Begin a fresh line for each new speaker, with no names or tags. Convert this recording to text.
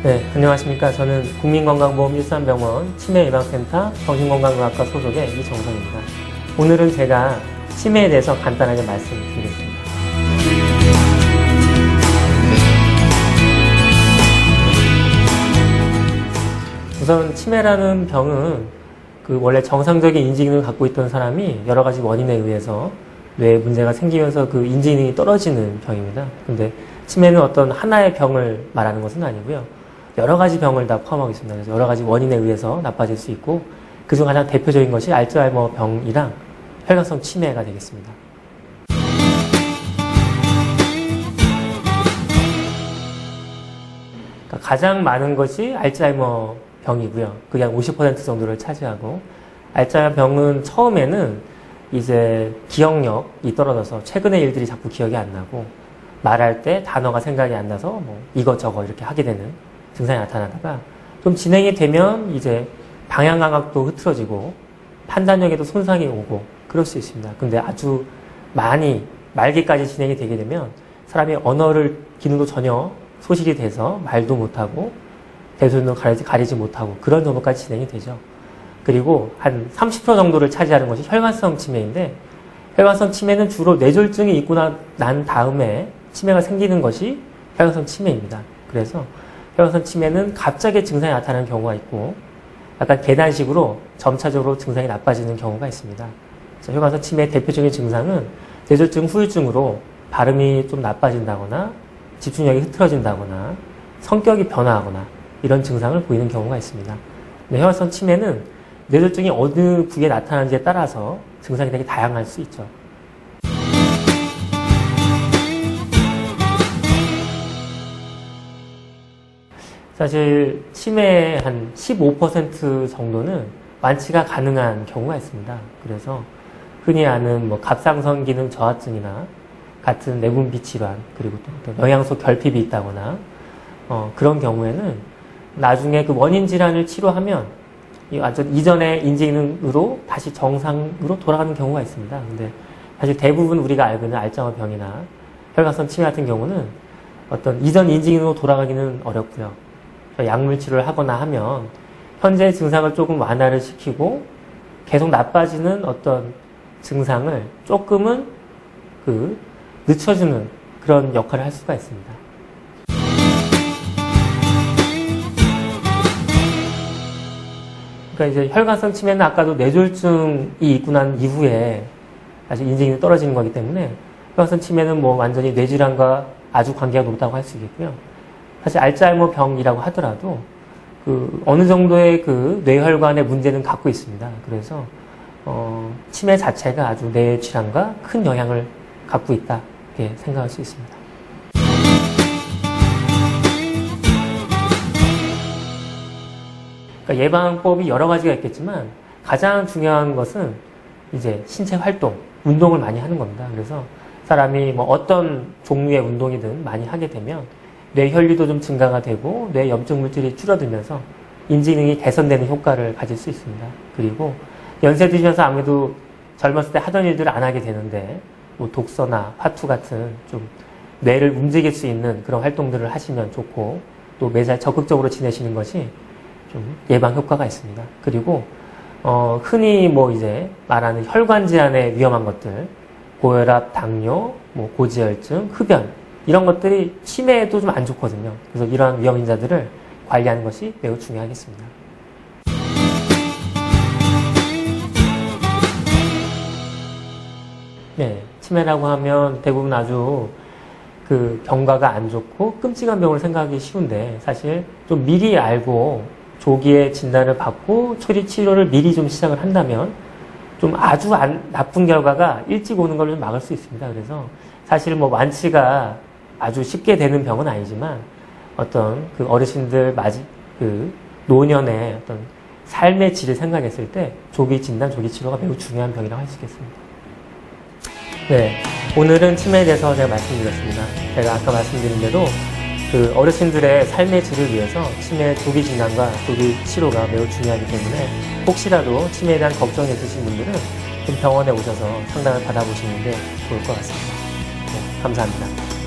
네, 안녕하십니까. 저는 국민건강보험 일산병원 치매예방센터 정신건강의학과 소속의 이정선입니다. 오늘은 제가 치매에 대해서 간단하게 말씀드리겠습니다. 우선 치매라는 병은 원래 정상적인 인지기능을 갖고 있던 사람이 여러 가지 원인에 의해서 뇌에 문제가 생기면서 그 인지기능이 떨어지는 병입니다. 근데 치매는 어떤 하나의 병을 말하는 것은 아니고요. 여러 가지 병을 다 포함하고 있습니다. 그래서 여러 가지 원인에 의해서 나빠질 수 있고 그중 가장 대표적인 것이 알츠하이머 병이랑 혈관성 치매가 되겠습니다. 그러니까 가장 많은 것이 알츠하이머 병이고요. 그게 한 50% 정도를 차지하고 알츠하이머 병은 처음에는 이제 기억력이 떨어져서 최근의 일들이 자꾸 기억이 안 나고 말할 때 단어가 생각이 안 나서 뭐 이것저것 이렇게 하게 되는 증상이 나타나다가 좀 진행이 되면 이제 방향 감각도 흐트러지고 판단력에도 손상이 오고 그럴 수 있습니다. 근데 아주 많이 말기까지 진행이 되게 되면 사람이 언어를 기능도 전혀 소실이 돼서 말도 못하고 대소변도 가리지 못하고 그런 정도까지 진행이 되죠. 그리고 한 30% 정도를 차지하는 것이 혈관성 치매인데 혈관성 치매는 주로 뇌졸중이 있고 난 다음에 치매가 생기는 것이 혈관성 치매입니다. 그래서 혈관성 치매는 갑자기 증상이 나타나는 경우가 있고 약간 계단식으로 점차적으로 증상이 나빠지는 경우가 있습니다. 그래서 혈관성 치매의 대표적인 증상은 뇌졸중 후유증으로 발음이 좀 나빠진다거나 집중력이 흐트러진다거나 성격이 변화하거나 이런 증상을 보이는 경우가 있습니다. 혈관성 치매는 뇌졸중이 어느 부위에 나타나는지에 따라서 증상이 되게 다양할 수 있죠. 사실 치매의 한 15% 정도는 완치가 가능한 경우가 있습니다. 그래서 흔히 아는 갑상선 기능 저하증이나 같은 내분비 질환 그리고 또 영양소 결핍이 있다거나 그런 경우에는 나중에 그 원인 질환을 치료하면 완전 이전의 인지기능으로 다시 정상으로 돌아가는 경우가 있습니다. 근데 사실 대부분 우리가 알고 있는 알츠하이머 병이나 혈관성 치매 같은 경우는 어떤 이전 인지기능으로 돌아가기는 어렵고요. 약물 치료를 하거나 하면 현재 증상을 조금 완화를 시키고 계속 나빠지는 어떤 증상을 조금은 늦춰주는 그런 역할을 할 수가 있습니다. 그러니까 이제 혈관성 치매는 아까도 뇌졸중이 있고 난 이후에 사실 인지기능이 떨어지는 거기 때문에 혈관성 치매는 완전히 뇌질환과 아주 관계가 높다고 할 수 있겠고요. 사실 알츠하이머 병이라고 하더라도 어느 정도의 뇌혈관의 문제는 갖고 있습니다. 그래서 치매 자체가 아주 뇌 질환과 큰 영향을 갖고 있다 이렇게 생각할 수 있습니다. 그러니까 예방법이 여러 가지가 있겠지만 가장 중요한 것은 이제 신체 활동, 운동을 많이 하는 겁니다. 그래서 사람이 어떤 종류의 운동이든 많이 하게 되면 뇌 혈류도 좀 증가가 되고 뇌 염증 물질이 줄어들면서 인지기능이 개선되는 효과를 가질 수 있습니다. 그리고 연세 드시면서 아무래도 젊었을 때 하던 일들을 안 하게 되는데 독서나 화투 같은 좀 뇌를 움직일 수 있는 그런 활동들을 하시면 좋고 또 매사에 적극적으로 지내시는 것이 좀 예방 효과가 있습니다. 그리고 흔히 이제 말하는 혈관 질환의 위험한 것들, 고혈압, 당뇨, 고지혈증, 흡연 이런 것들이 치매에도 좀 안 좋거든요. 그래서 이러한 위험 인자들을 관리하는 것이 매우 중요하겠습니다. 네, 치매라고 하면 대부분 아주 경과가 안 좋고 끔찍한 병을 생각하기 쉬운데 사실 좀 미리 알고 조기에 진단을 받고 초기 치료를 미리 좀 시작을 한다면 좀 아주 나쁜 결과가 일찍 오는 걸 좀 막을 수 있습니다. 그래서 사실 완치가 아주 쉽게 되는 병은 아니지만 어떤 어르신들 노년의 어떤 삶의 질을 생각했을 때 조기 진단, 조기 치료가 매우 중요한 병이라고 할 수 있겠습니다. 네, 오늘은 치매에 대해서 제가 말씀드렸습니다. 제가 아까 말씀드린 대로 어르신들의 삶의 질을 위해서 치매 조기 진단과 조기 치료가 매우 중요하기 때문에 혹시라도 치매에 대한 걱정이 있으신 분들은 좀 병원에 오셔서 상담을 받아보시는 게 좋을 것 같습니다. 네, 감사합니다.